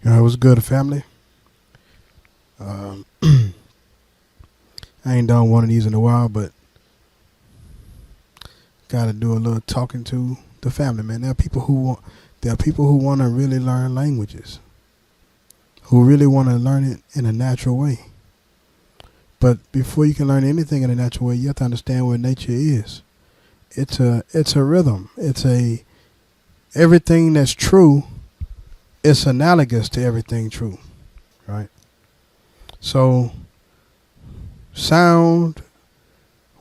What's good, family? I ain't done one of these in a while, but gotta do a little talking to the family, man. There are people who want to really learn languages, who really want to learn it in a natural way. But before you can learn anything in a natural way, you have to understand what nature is. It's a rhythm. Everything that's true. It's analogous to everything true, right? So, sound,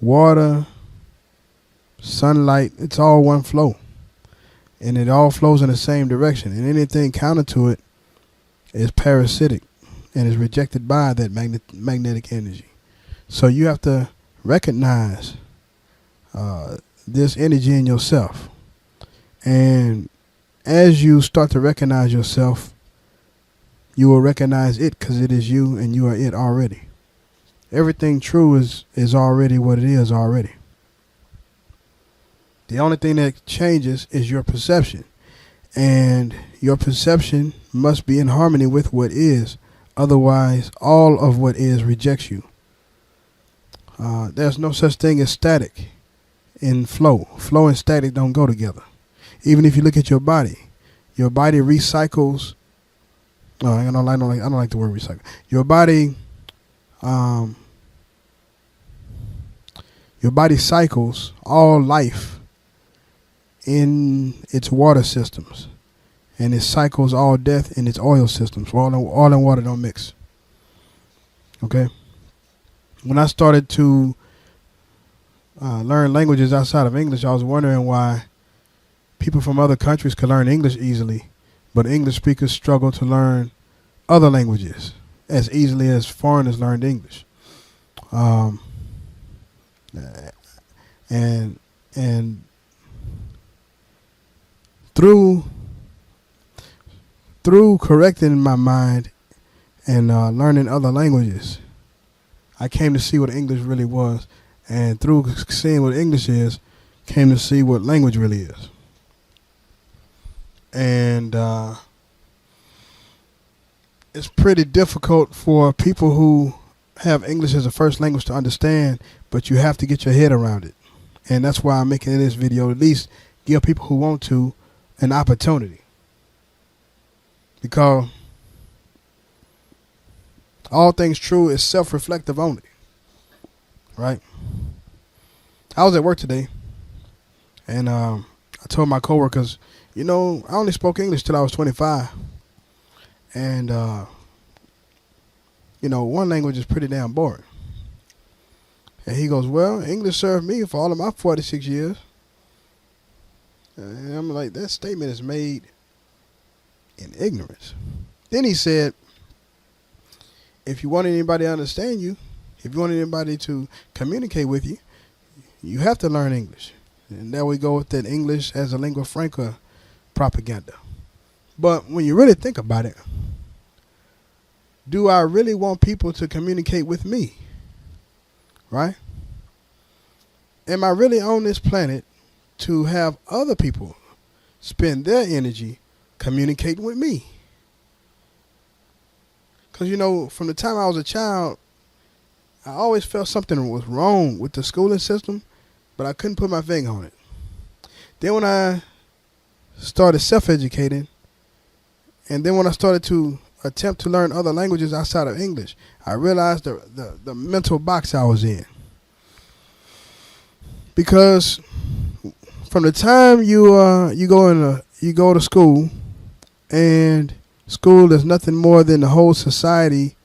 water, sunlight, it's all one flow. And it all flows in the same direction. And anything counter to it is parasitic and is rejected by that magnetic energy. So you have to recognize this energy in yourself. And as you start to recognize yourself, you will recognize it because it is you and you are it already. Everything true is already what it is already. The only thing that changes is your perception. And your perception must be in harmony with what is. Otherwise, all of what is rejects you. There's no such thing as static in flow. Flow and static don't go together. Even if you look at your body recycles. I don't like the word recycle. Your body cycles all life in its water systems, and it cycles all death in its oil systems. Oil and water don't mix. Okay. When I started to learn languages outside of English, I was wondering why people from other countries could learn English easily, but English speakers struggle to learn other languages as easily as foreigners learned English. And through correcting my mind and learning other languages, I came to see what English really was. And through seeing what English is, came to see what language really is. And it's pretty difficult for people who have English as a first language to understand, but you have to get your head around it. And that's why I'm making this video, at least give people who want to an opportunity. Because all things true is self-reflective only. Right? I was at work today, and I told my coworkers, I only spoke English till I was 25. And, one language is pretty damn boring. And he goes, well, English served me for all of my 46 years. And I'm like, that statement is made in ignorance. Then he said, if you want anybody to understand you, if you want anybody to communicate with you, you have to learn English. And there we go with that English as a lingua franca propaganda. But when you really think about it, do I really want people to communicate with me? Right? Am I really on this planet to have other people spend their energy communicating with me? Because, from the time I was a child, I always felt something was wrong with the schooling system, but I couldn't put my finger on it. Then when I started self-educating, and then when I started to attempt to learn other languages outside of English, I realized the mental box I was in. Because from the time you go to school, and school is nothing more than the whole society.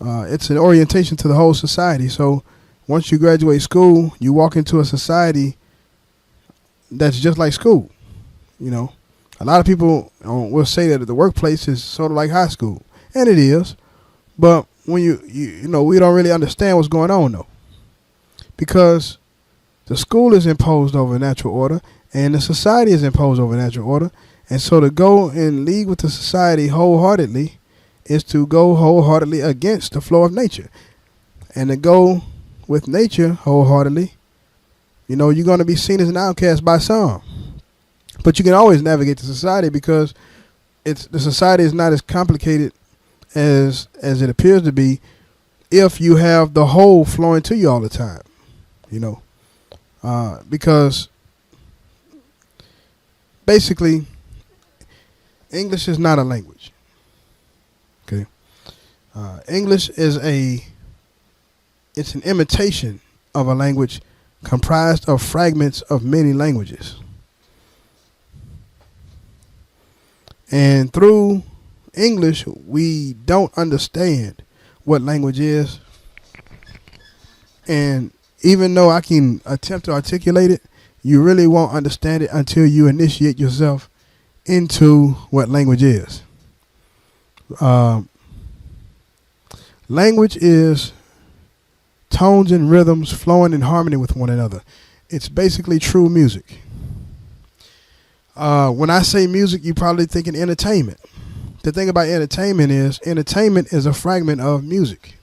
It's an orientation to the whole society. So once you graduate school, you walk into a society that's just like school. A lot of people will say that the workplace is sort of like high school, and it is. But when we don't really understand what's going on though, because the school is imposed over natural order, and the society is imposed over natural order. And so to go in league with the society wholeheartedly is to go wholeheartedly against the flow of nature. And to go with nature wholeheartedly, you're going to be seen as an outcast by some. But you can always navigate the society because it's the society is not as complicated as it appears to be if you have the whole flowing to you all the time, you know, because basically English is not a language. Okay, English is it's an imitation of a language comprised of fragments of many languages. And through English, we don't understand what language is. And even though I can attempt to articulate it, you really won't understand it until you initiate yourself into what language is. Language is tones and rhythms flowing in harmony with one another. It's basically true music. When I say music, you're probably thinking entertainment. The thing about entertainment is a fragment of music.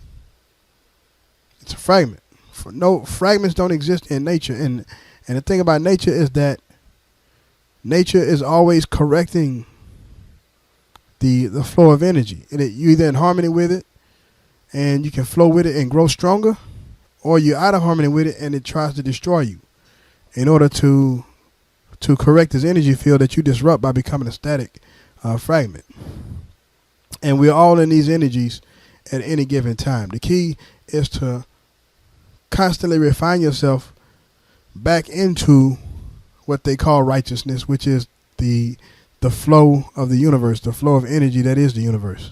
It's a fragment. No fragments don't exist in nature, and the thing about nature is that nature is always correcting the flow of energy. You're either in harmony with it, and you can flow with it and grow stronger, or you're out of harmony with it and it tries to destroy you in order to correct this energy field that you disrupt by becoming a static fragment. And we're all in these energies at any given time. The key is to constantly refine yourself back into what they call righteousness, which is the flow of the universe, the flow of energy that is the universe.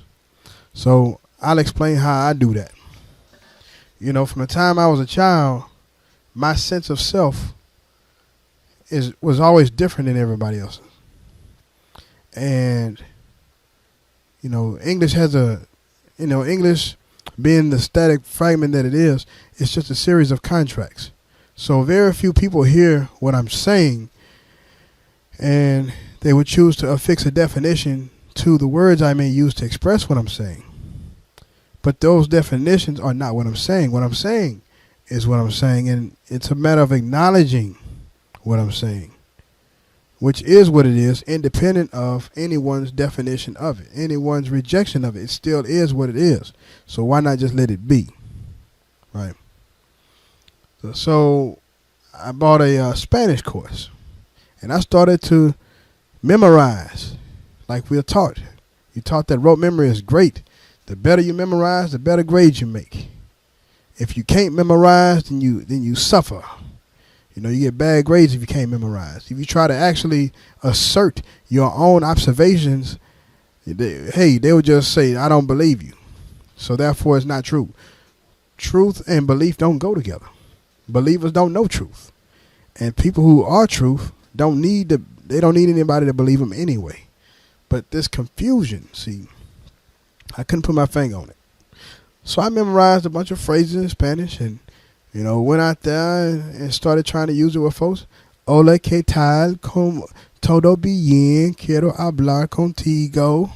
So I'll explain how I do that. You know, from the time I was a child, my sense of self was always different than everybody else's. And, you know, English being the static fragment that it is, it's just a series of contracts. So very few people hear what I'm saying and they would choose to affix a definition to the words I may use to express what I'm saying. But those definitions are not what I'm saying. What I'm saying is what I'm saying, and it's a matter of acknowledging what I'm saying, which is what it is, independent of anyone's definition of it, anyone's rejection of it. It still is what it is. So why not just let it be, right? So I bought a Spanish course, and I started to memorize like we're taught. You're taught that rote memory is great. The better you memorize, the better grades you make. If you can't memorize, then you suffer. You know, you get bad grades if you can't memorize. If you try to actually assert your own observations, they will just say, I don't believe you. So therefore, it's not true. Truth and belief don't go together. Believers don't know truth. And people who are truth don't need anybody to believe them anyway. But this confusion, see, I couldn't put my finger on it. So I memorized a bunch of phrases in Spanish and, you know, went out there and started trying to use it with folks. Hola, ¿qué tal? Todo bien? Quiero hablar contigo.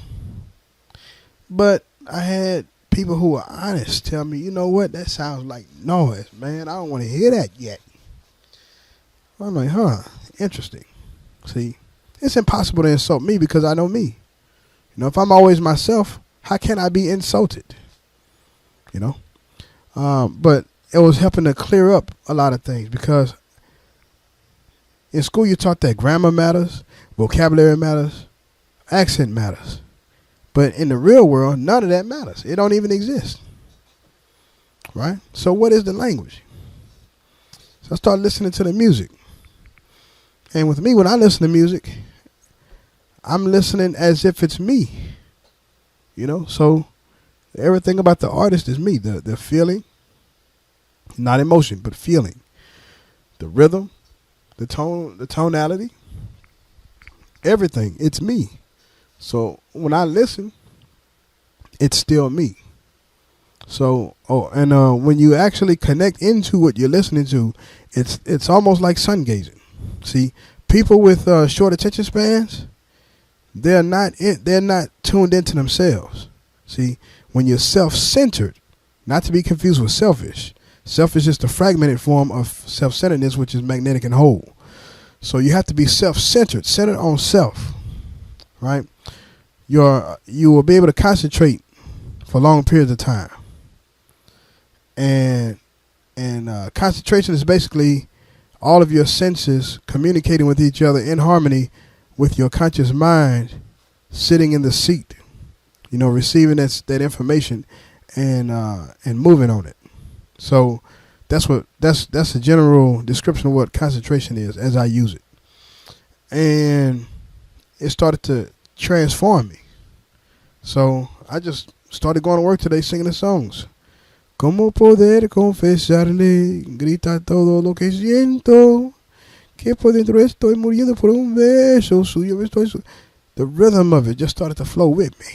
But I had people who were honest tell me, you know what? That sounds like noise, man. I don't want to hear that yet. I'm like, interesting. See, it's impossible to insult me because I know me. You know, if I'm always myself, how can I be insulted? You know? But it was helping to clear up a lot of things because in school you're taught that grammar matters, vocabulary matters, accent matters. But in the real world, none of that matters. It don't even exist. Right? So what is the language? So I started listening to the music. And with me, when I listen to music, I'm listening as if it's me. You know, so everything about the artist is me. The feeling, not emotion, but feeling. The rhythm, the tone, the tonality, everything, it's me. So when I listen, it's still me. So, when you actually connect into what you're listening to, it's almost like sun gazing. See, people with short attention spans, they're not tuned into themselves. See, when you're self-centered, not to be confused with selfish. Selfish is the fragmented form of self-centeredness, which is magnetic and whole. So you have to be self-centered, centered on self, right? you will be able to concentrate for long periods of time. And concentration is basically all of your senses communicating with each other in harmony with your conscious mind sitting in the seat, receiving that information and moving on it. So that's a general description of what concentration is as I use it. And it started to transform me. So I just started going to work today singing the songs. ¿Cómo poder confesarle? Grita todo lo que siento. Que por dentro estoy muriendo por un beso suyo. The rhythm of it just started to flow with me.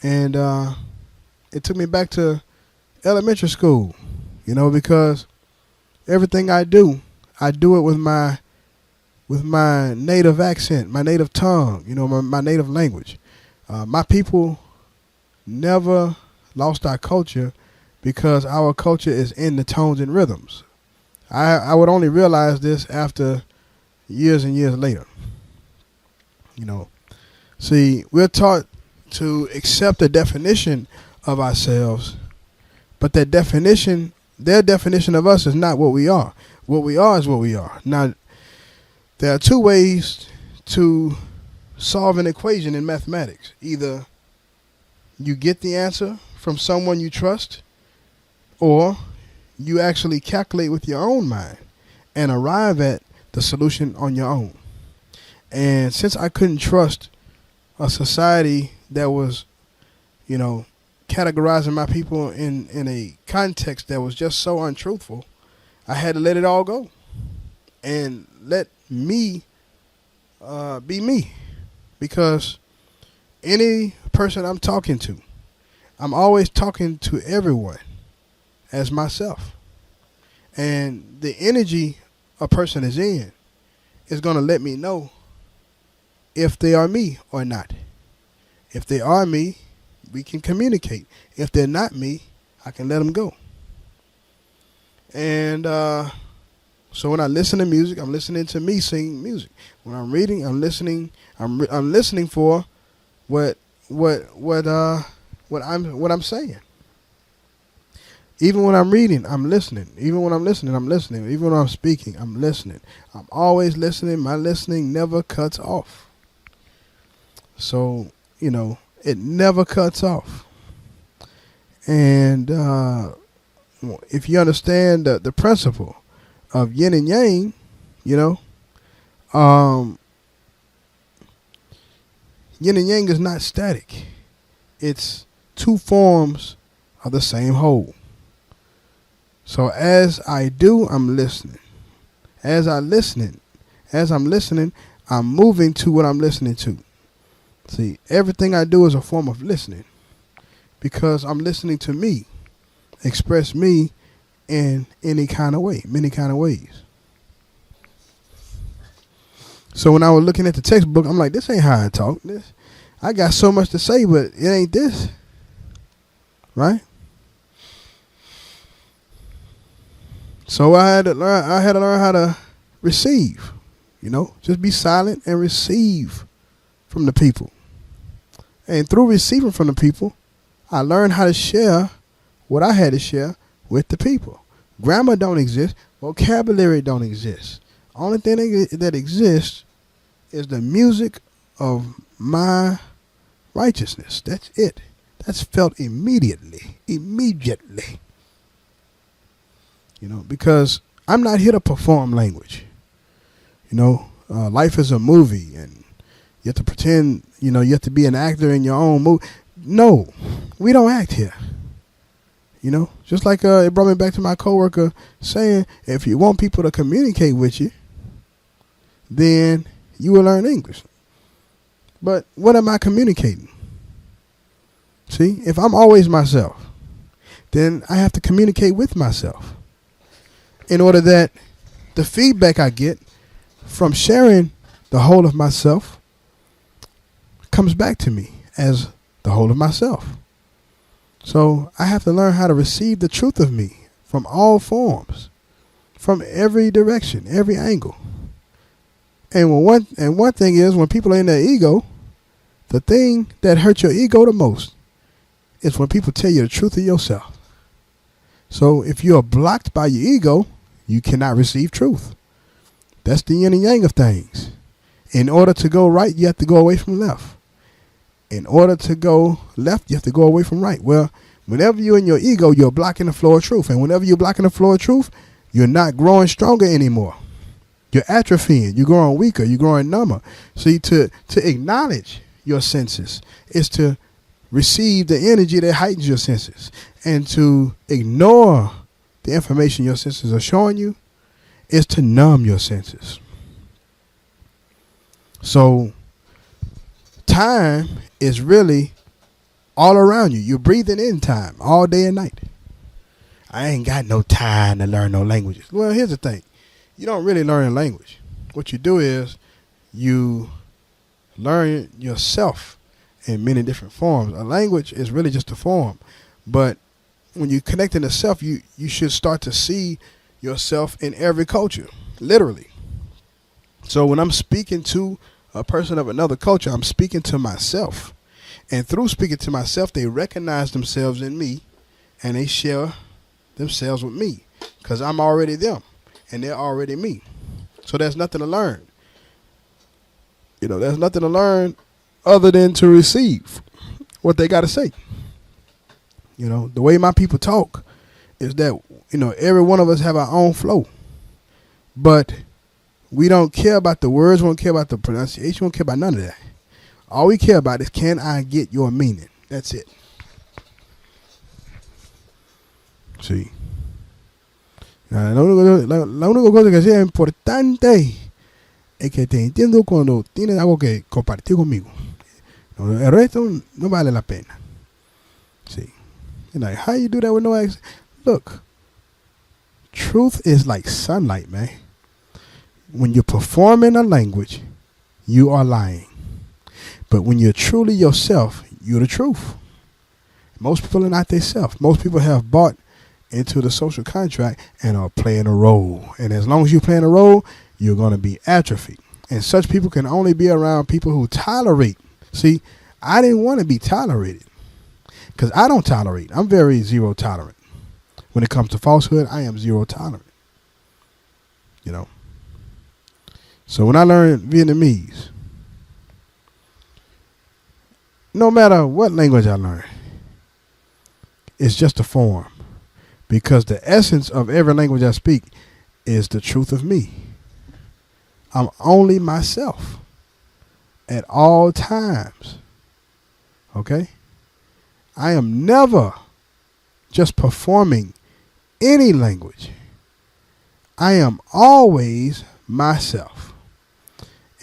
And it took me back to elementary school, because everything I do it with my native accent, my native tongue, my native language. My people never lost our culture because our culture is in the tones and rhythms. I would only realize this after years and years later. See, we're taught to accept the definition of ourselves, but their definition of us is not what we are. What we are is what we are. Now, there are two ways to solve an equation in mathematics. Either you get the answer from someone you trust, or you actually calculate with your own mind and arrive at the solution on your own. And since I couldn't trust a society that was, categorizing my people in a context that was just so untruthful, I had to let it all go and let me be me. Because any person I'm talking to, I'm always talking to everyone as myself. And the energy a person is in is going to let me know if they are me or not. If they are me, we can communicate. If they're not me, I can let them go. And so when I listen to music, I'm listening to me sing music. When I'm reading, I'm listening. I'm listening for what I'm saying. Even when I'm reading, I'm listening. Even when I'm listening, I'm listening. Even when I'm speaking, I'm listening. I'm always listening. My listening never cuts off. So, it never cuts off. And if you understand the principle of yin and yang, yin and yang is not static. It's two forms of the same whole. So as I do, I'm listening. As I'm listening, I'm moving to what I'm listening to. See, everything I do is a form of listening because I'm listening to me express me in any kind of way, many kind of ways. So when I was looking at the textbook, I'm like, this ain't how I talk. I got so much to say, but it ain't this. Right? So I had to learn how to receive, just be silent and receive from the people. And through receiving from the people, I learned how to share what I had to share with the people. Grammar don't exist. Vocabulary don't exist. Only thing that exists is the music of my righteousness. That's it. That's felt immediately. Because I'm not here to perform language. Life is a movie, and you have to pretend, you have to be an actor in your own movie. No, we don't act here. Just like it brought me back to my coworker saying, if you want people to communicate with you, then you will learn English. But what am I communicating? See, if I'm always myself, then I have to communicate with myself in order that the feedback I get from sharing the whole of myself comes back to me as the whole of myself. So I have to learn how to receive the truth of me from all forms, from every direction, every angle. And one thing is, when people are in their ego, The thing that hurts your ego the most is when people tell you the truth of yourself. So if you are blocked by your ego, you cannot receive truth. That's the yin and yang of things. In order to go right, you have to go away from left. In order to go left, you have to go away from right. Well, whenever you're in your ego, you're blocking the flow of truth. And whenever you're blocking the flow of truth, you're not growing stronger anymore. You're atrophying. You're growing weaker. You're growing number. See, to acknowledge your senses is to receive the energy that heightens your senses. And to ignore the information your senses are showing you is to numb your senses. So time is really all around you. You're breathing in time all day and night. I ain't got no time to learn no languages. Well, here's the thing. You don't really learn a language. What you do is you learn yourself in many different forms. A language is really just a form. But when you connect in the self, you should start to see yourself in every culture, literally. So when I'm speaking to a person of another culture, I'm speaking to myself. And through speaking to myself, they recognize themselves in me and they share themselves with me because I'm already them and they're already me. So there's nothing to learn. There's nothing to learn other than to receive what they got to say. The way my people talk is that, every one of us have our own flow. But we don't care about the words. We don't care about the pronunciation. We don't care about none of that. All we care about is, can I get your meaning? That's it. Sí. La única cosa que sea importante es que te entiendo cuando tienes algo que compartir conmigo. El resto no vale la pena. See, like, how you do that with no accent? Look, truth is like sunlight, man. When you're performing a language, you are lying. But when you're truly yourself, you're the truth. Most people are not themselves. Most people have bought into the social contract and are playing a role. And as long as you're playing a role, you're going to be atrophied. And such people can only be around people who tolerate. See, I didn't want to be tolerated because I don't tolerate. I'm very zero tolerant. When it comes to falsehood, I am zero tolerant. So when I learned Vietnamese, no matter what language I learn, it's just a form. Because the essence of every language I speak is the truth of me. I'm only myself at all times. Okay? I am never just performing any language. I am always myself.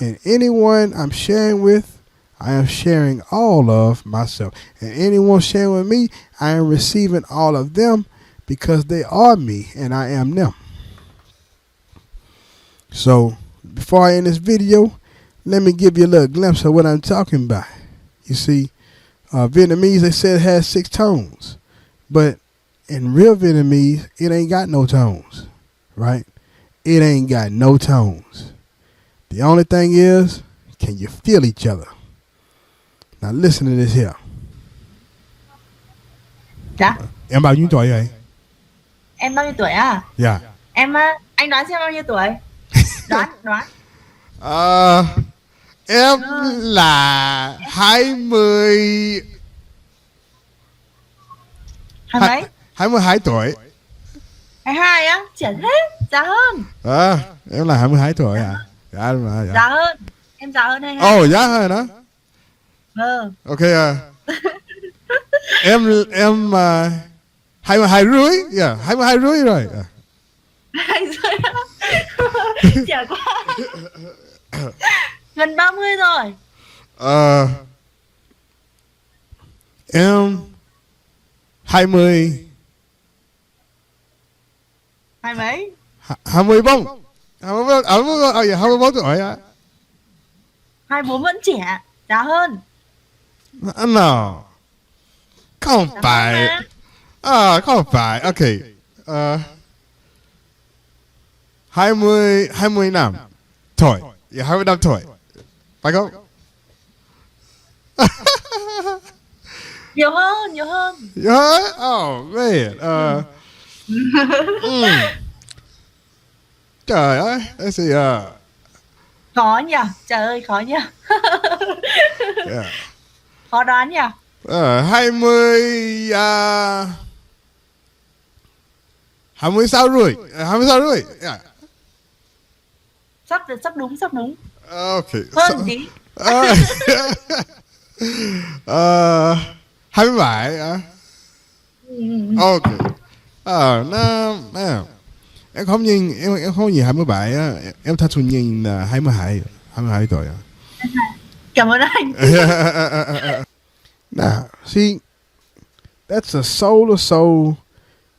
And anyone I'm sharing with, I am sharing all of myself. And anyone sharing with me, I am receiving all of them because they are me and I am them. So before I end this video, let me give you a little glimpse of what I'm talking about. You see, Vietnamese, they said, has 6 tones. But in real Vietnamese, it ain't got no tones, right? It ain't got no tones. The only thing is, can you feel each other? Now listen to this here. Dạ. Em bao nhiêu tuổi vậy? Em bao nhiêu tuổi à? Dạ. Em anh đoán xem bao nhiêu tuổi? Đoán. Em là 20. 22 tuổi. 22 á? Trẻ thế? Già hơn. Em là 22 tuổi à? Dạ đúng rồi. Già hơn. Em già hơn 22. Ồ, già hơn đó. Ok. Em 22 rưỡi. Yeah, 22 rưỡi rồi. 22 rưỡi. Trẻ quá. Gần 30 rồi. Em 20. 20 mấy? 24. 24 tuổi á. 24 vẫn trẻ, già hơn. No. Không phải. Không phải. Ok. 25 tuổi. Yeah, 25 tuổi. Phải không? Nhiều hơn, nhiều hơn. Yeah? Oh man. Trời ơi. Let's see. Khó nhỉ? Trời ơi, khó nhỉ? Yeah. Khó đoán nhỉ? 20 26 rưỡi. 26 rưỡi. Yeah. Sắp đúng, sắp đúng. Okay. Hơn tí. 27. Ok. Nó em không nhìn em không nhìn 27 á, em thật sự nhìn là 22 tuổi á. Cảm ơn anh. Now, see, that's a soul to soul,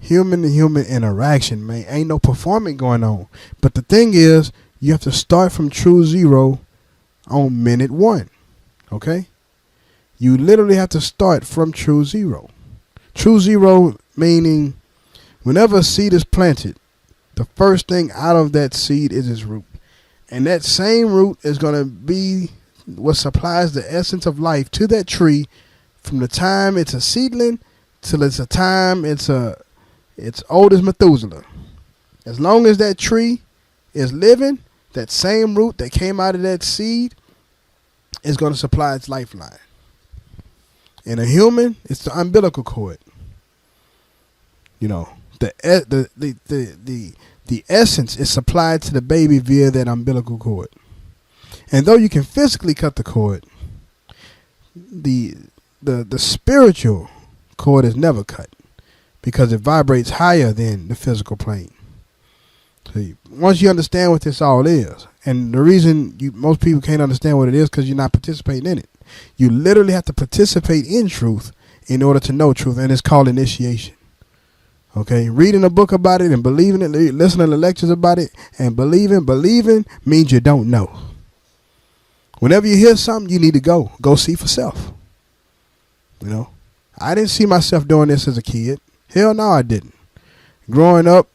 human to human interaction, man. Ain't no performing going on. But the thing is, you have to start from true zero on minute 1. Okay? You literally have to start from true zero. True zero meaning whenever a seed is planted, the first thing out of that seed is its root. And that same root is going to be what supplies the essence of life to that tree from the time it's a seedling till it's old as Methuselah. As long as that tree is living, that same root that came out of that seed is going to supply its lifeline. In a human, it's the umbilical cord. You know, the essence is supplied to the baby via that umbilical cord. And though you can physically cut the cord, the spiritual cord is never cut because it vibrates higher than the physical plane. So once you understand what this all is, and the reason most people can't understand what it is because you're not participating in it. You literally have to participate in truth in order to know truth, and it's called initiation. Okay, reading a book about it and believing it, listening to lectures about it and believing means you don't know. Whenever you hear something, you need to go see for self. You know, I didn't see myself doing this as a kid. Hell no, I didn't. Growing up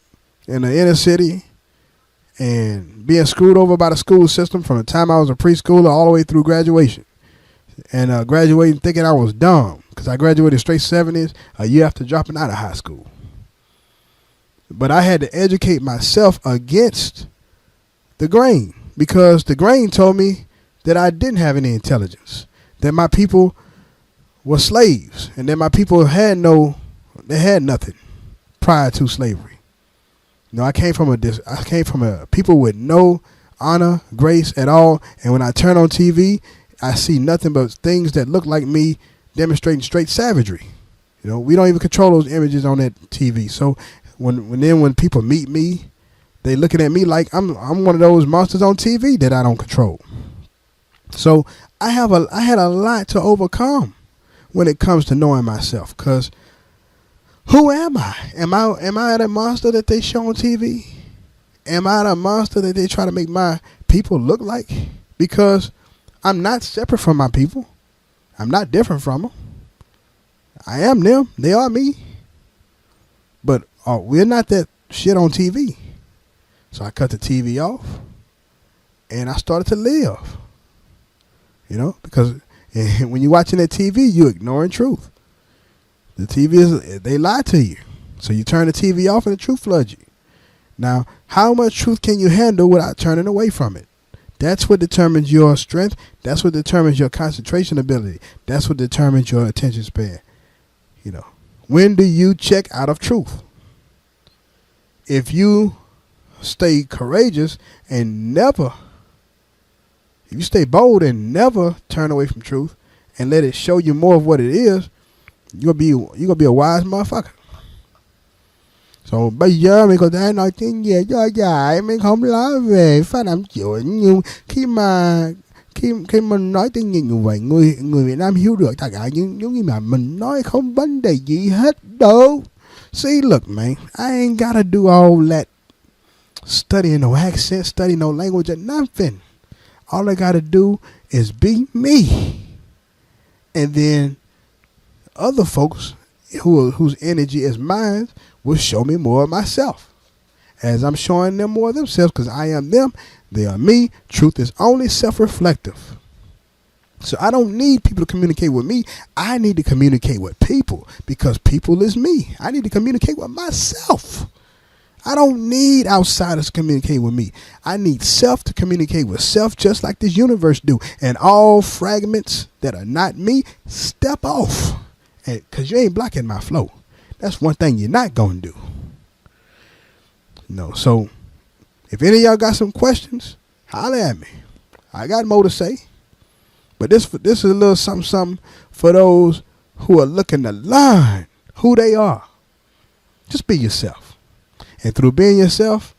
in the inner city and being screwed over by the school system from the time I was a preschooler all the way through graduation. And graduating thinking I was dumb because I graduated straight 70s a year after dropping out of high school. But I had to educate myself against the grain because the grain told me that I didn't have any intelligence, that my people were slaves, and that my people had nothing prior to slavery. You know, I came from a people with no honor, grace at all, and when I turn on TV, I see nothing but things that look like me demonstrating straight savagery. You know, we don't even control those images on that TV. So when people meet me, they looking at me like I'm one of those monsters on TV that I don't control. So I had a lot to overcome when it comes to knowing myself. Cause who am I? Am I that monster that they show on TV? Am I the monster that they try to make my people look like? Because I'm not separate from my people. I'm not different from them. I am them. They are me. But we're not that shit on TV. So I cut the TV off and I started to live. You know, because when you're watching that TV, you're ignoring truth. The TV they lie to you. So you turn the TV off and the truth floods you. Now, how much truth can you handle without turning away from it? That's what determines your strength. That's what determines your concentration ability. That's what determines your attention span. You know, when do you check out of truth? If you stay courageous and if you stay bold and never turn away from truth and let it show you more of what it is, you're gonna be a wise motherfucker. So bây giờ mình có thể nói tiếng gì cho dài, mình không nói về phát âm chuyện, nhưng khi mình nói tiếng gì như vậy, người Việt Nam hiểu được tất cả những gì mà mình nói, không vấn đề gì hết đâu. See, look, man, I ain't gotta do all that studying no accent, studying no language or nothing. All I gotta do is be me, and then other folks whose energy is mine will show me more of myself as I'm showing them more of themselves, because I am them, they are me. Truth is only self-reflective. So I don't need people to communicate with me. I need to communicate with people because people is me. I need to communicate with myself. I don't need outsiders to communicate with me. I need self to communicate with self, just like this universe do. And all fragments that are not me, step off. Because you ain't blocking my flow. That's one thing you're not going to do. No. So if any of y'all got some questions, holler at me. I got more to say. But this is a little something for those who are looking to learn who they are. Just be yourself. And through being yourself,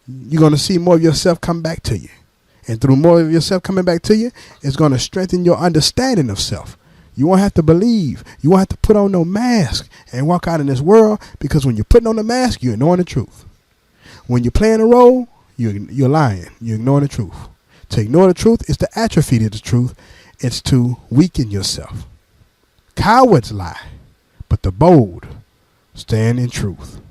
you're going to see more of yourself come back to you. And through more of yourself coming back to you, it's going to strengthen your understanding of self. You won't have to believe. You won't have to put on no mask and walk out in this world, because when you're putting on the mask, you're ignoring the truth. When you're playing a role, you're lying. You're ignoring the truth. To ignore the truth is to atrophy to the truth. It's to weaken yourself. Cowards lie, but the bold stand in truth.